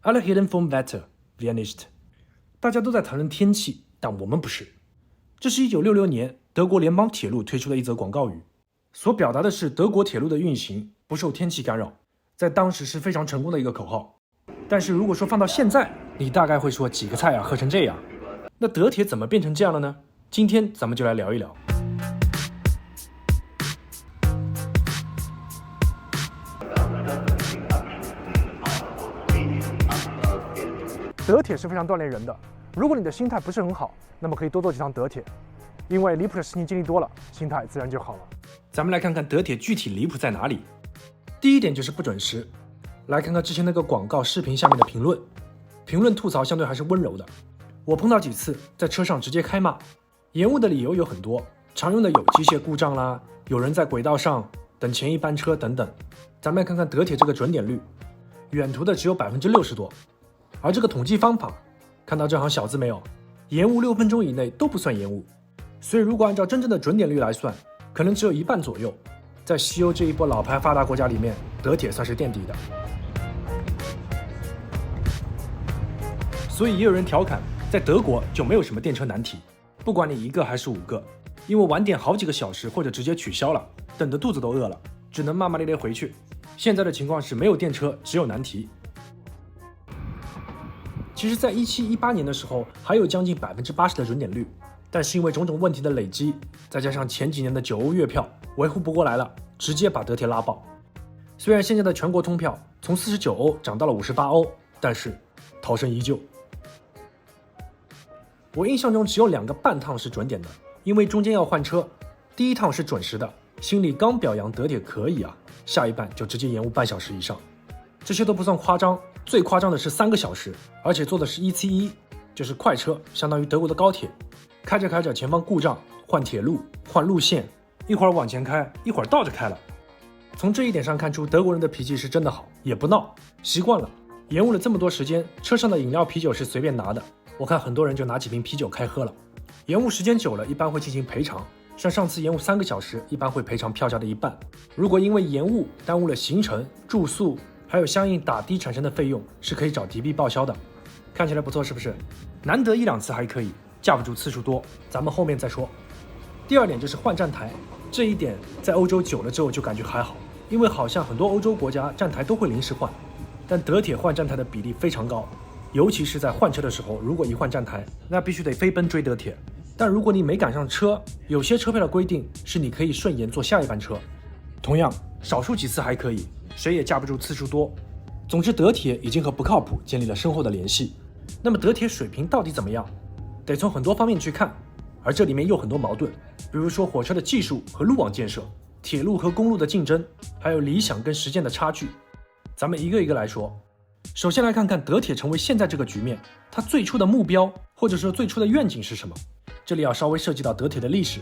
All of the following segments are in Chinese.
Alle reden vom Wetter, wir nicht。大家都在谈论天气，但我们不是。这是1966年德国联邦铁路推出的一则广告语，所表达的是德国铁路的运行不受天气干扰，在当时是非常成功的一个口号。但是如果说放到现在，你大概会说几个菜啊喝成这样。那德铁怎么变成这样了呢？今天咱们就来聊一聊。德铁是非常锻炼人的，如果你的心态不是很好，那么可以多坐几趟德铁，因为离谱的事情经历多了，心态自然就好了。咱们来看看德铁具体离谱在哪里。第一点就是不准时。来看看之前那个广告视频下面的评论，评论吐槽相对还是温柔的。我碰到几次在车上直接开骂，延误的理由有很多，常用的有机械故障啦，有人在轨道上等前一班车等等。咱们来看看德铁这个准点率，远途的只有60%多。而这个统计方法，看到这行小字没有？延误6分钟以内都不算延误，所以如果按照真正的准点率来算，可能只有一半左右。在西欧这一波老牌发达国家里面，德铁算是垫底的。所以也有人调侃，在德国就没有什么电车难题，不管你1个还是5个，因为晚点好几个小时或者直接取消了，等得肚子都饿了，只能骂骂咧咧回去。现在的情况是没有电车，只有难题。其实在17、18年的时候还有将近80%的准点率，但是因为种种问题的累积，再加上前几年的9欧月票维护不过来了，直接把德铁拉爆。虽然现在的全国通票从49欧涨到了58欧，但是逃生依旧。我印象中只有2个半趟是准点的，因为中间要换车。第一趟是准时的，心里刚表扬德铁可以啊，下一班就直接延误半小时以上。这些都不算夸张，最夸张的是3个小时，而且坐的是171，就是快车，相当于德国的高铁。开着开着前方故障，换铁路，换路线，一会儿往前开，一会儿倒着开了。从这一点上看出德国人的脾气是真的好，也不闹，习惯了。延误了这么多时间，车上的饮料啤酒是随便拿的，我看很多人就拿几瓶啤酒开喝了。延误时间久了，一般会进行赔偿，像上次延误3个小时，一般会赔偿票价的一半。如果因为延误耽误了行程、住宿，还有相应打的产生的费用，是可以找敌币报销的。看起来不错是不是？难得1、2次还可以，架不住次数多，咱们后面再说。第二点就是换站台，这一点在欧洲久了之后就感觉还好，因为好像很多欧洲国家站台都会临时换，但德铁换站台的比例非常高，尤其是在换车的时候，如果一换站台，那必须得飞奔追德铁。但如果你没赶上车，有些车票的规定是你可以顺延坐下一班车。同样，少数几次还可以，谁也架不住次数多。总之，德铁已经和不靠谱建立了深厚的联系。那么德铁水平到底怎么样？得从很多方面去看，而这里面有很多矛盾，比如说火车的技术和路网建设，铁路和公路的竞争，还有理想跟实践的差距。咱们一个一个来说。首先来看看德铁成为现在这个局面，它最初的目标或者说最初的愿景是什么？这里要稍微涉及到德铁的历史。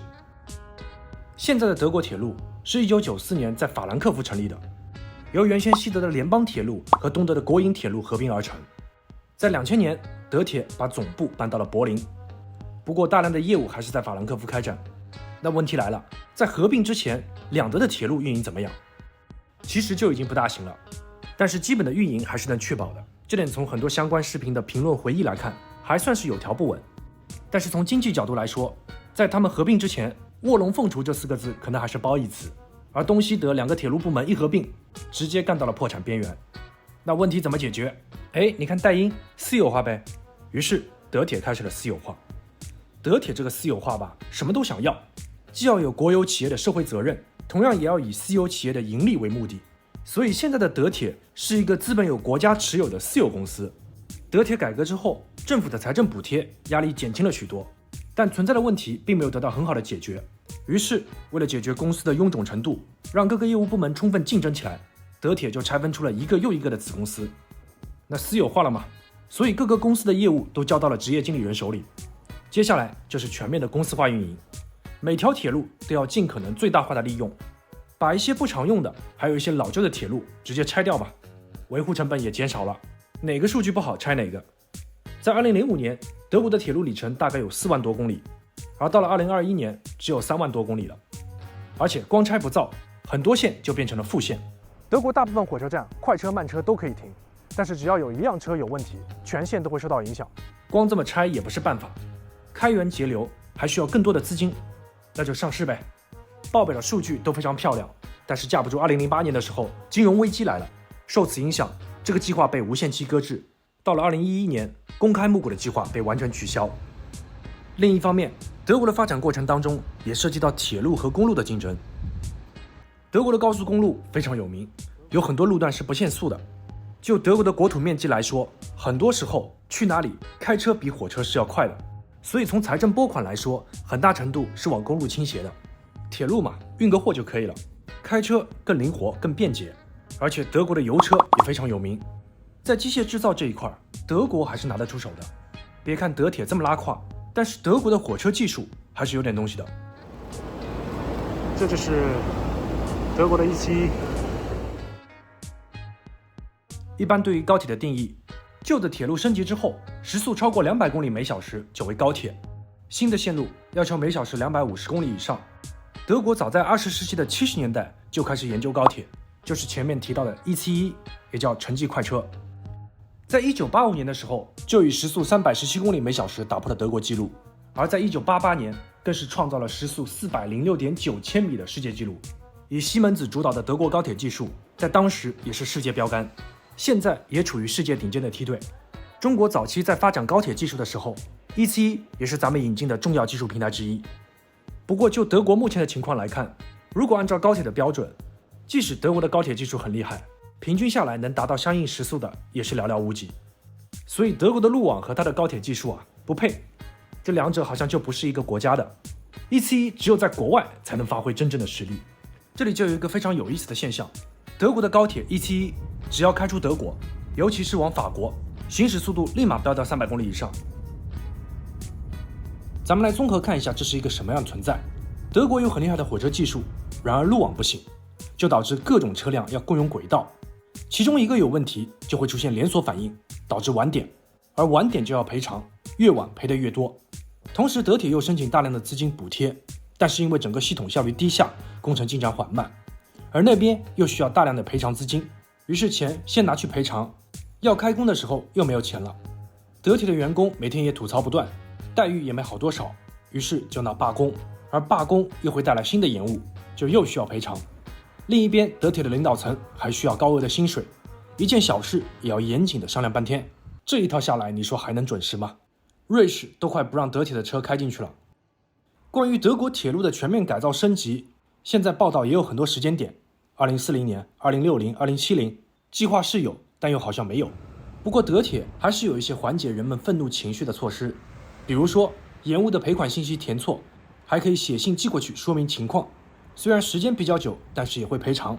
现在的德国铁路是1994年在法兰克福成立的，由原先西德的联邦铁路和东德的国营铁路合并而成。在2000年，德铁把总部搬到了柏林，不过大量的业务还是在法兰克福开展。那问题来了，在合并之前，两德的铁路运营怎么样？其实就已经不大行了，但是基本的运营还是能确保的。这点从很多相关视频的评论回忆来看，还算是有条不紊。但是从经济角度来说，在他们合并之前，卧龙凤雏这4个字可能还是褒义词，而东西德2个铁路部门一合并，直接干到了破产边缘。那问题怎么解决？你看代音私有化呗。于是德铁开始了私有化。德铁这个私有化吧，什么都想要，既要有国有企业的社会责任，同样也要以私有企业的盈利为目的。所以现在的德铁是一个资本由国家持有的私有公司。德铁改革之后，政府的财政补贴压力减轻了许多，但存在的问题并没有得到很好的解决。于是为了解决公司的臃肿程度，让各个业务部门充分竞争起来，德铁就拆分出了一个又一个的子公司。那私有化了嘛，所以各个公司的业务都交到了职业经理人手里。接下来就是全面的公司化运营，每条铁路都要尽可能最大化的利用，把一些不常用的还有一些老旧的铁路直接拆掉吧，维护成本也减少了，哪个数据不好拆哪个。在2005年，德国的铁路里程大概有4万多公里，而到了2021年只有3万多公里了。而且光拆不造，很多线就变成了副线。德国大部分火车站快车慢车都可以停，但是只要有一辆车有问题，全线都会受到影响。光这么拆也不是办法，开源节流还需要更多的资金，那就上市呗。报表的数据都非常漂亮，但是架不住2008年的时候金融危机来了，受此影响，这个计划被无限期搁置。到了2011年，公开募股的计划被完全取消。另一方面，德国的发展过程当中也涉及到铁路和公路的竞争。德国的高速公路非常有名，有很多路段是不限速的。就德国的国土面积来说，很多时候去哪里开车比火车是要快的，所以从财政拨款来说，很大程度是往公路倾斜的。铁路嘛，运个货就可以了，开车更灵活更便捷，而且德国的油车也非常有名。在机械制造这一块，德国还是拿得出手的。别看德铁这么拉胯，但是德国的火车技术还是有点东西的。这就是德国的171。一般对于高铁的定义，旧的铁路升级之后，时速超过200公里每小时就为高铁，新的线路要求每小时250公里以上。德国早在20世纪的70年代就开始研究高铁，就是前面提到的171，也叫城际快车。在1985年的时候，就以时速317公里每小时打破了德国纪录，而在1988年更是创造了时速406.9千米的世界纪录。以西门子主导的德国高铁技术，在当时也是世界标杆，现在也处于世界顶尖的梯队。中国早期在发展高铁技术的时候，171也是咱们引进的重要技术平台之一。不过就德国目前的情况来看，如果按照高铁的标准，即使德国的高铁技术很厉害，平均下来能达到相应时速的也是寥寥无几。所以德国的路网和它的高铁技术不配，这两者好像就不是一个国家的。171只有在国外才能发挥真正的实力。这里就有一个非常有意思的现象，德国的高铁171只要开出德国，尤其是往法国，行驶速度立马飙到300公里以上。咱们来综合看一下这是一个什么样的存在。德国有很厉害的火车技术，然而路网不行，就导致各种车辆要共用轨道，其中一个有问题就会出现连锁反应，导致晚点，而晚点就要赔偿，越晚赔得越多。同时德铁又申请大量的资金补贴，但是因为整个系统效率低下，工程进展缓慢，而那边又需要大量的赔偿资金，于是钱先拿去赔偿，要开工的时候又没有钱了。德铁的员工每天也吐槽不断，待遇也没好多少，于是就闹罢工，而罢工又会带来新的延误，就又需要赔偿。另一边德铁的领导层还需要高额的薪水，一件小事也要严谨的商量半天，这一套下来你说还能准时吗？瑞士都快不让德铁的车开进去了。关于德国铁路的全面改造升级，现在报道也有很多时间点，2040年、2060、2070，计划是有，但又好像没有。不过德铁还是有一些缓解人们愤怒情绪的措施，比如说延误的赔款信息填错，还可以写信寄过去说明情况，虽然时间比较久，但是也会赔偿。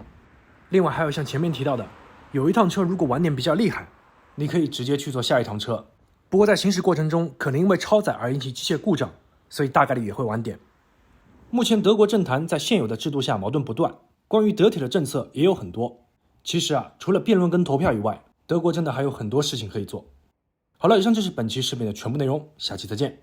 另外还有像前面提到的，有一趟车如果晚点比较厉害，你可以直接去坐下一趟车，不过在行驶过程中可能因为超载而引起机械故障，所以大概率也会晚点。目前德国政坛在现有的制度下矛盾不断，关于德铁的政策也有很多。其实除了辩论跟投票以外，德国真的还有很多事情可以做。好了，以上就是本期视频的全部内容，下期再见。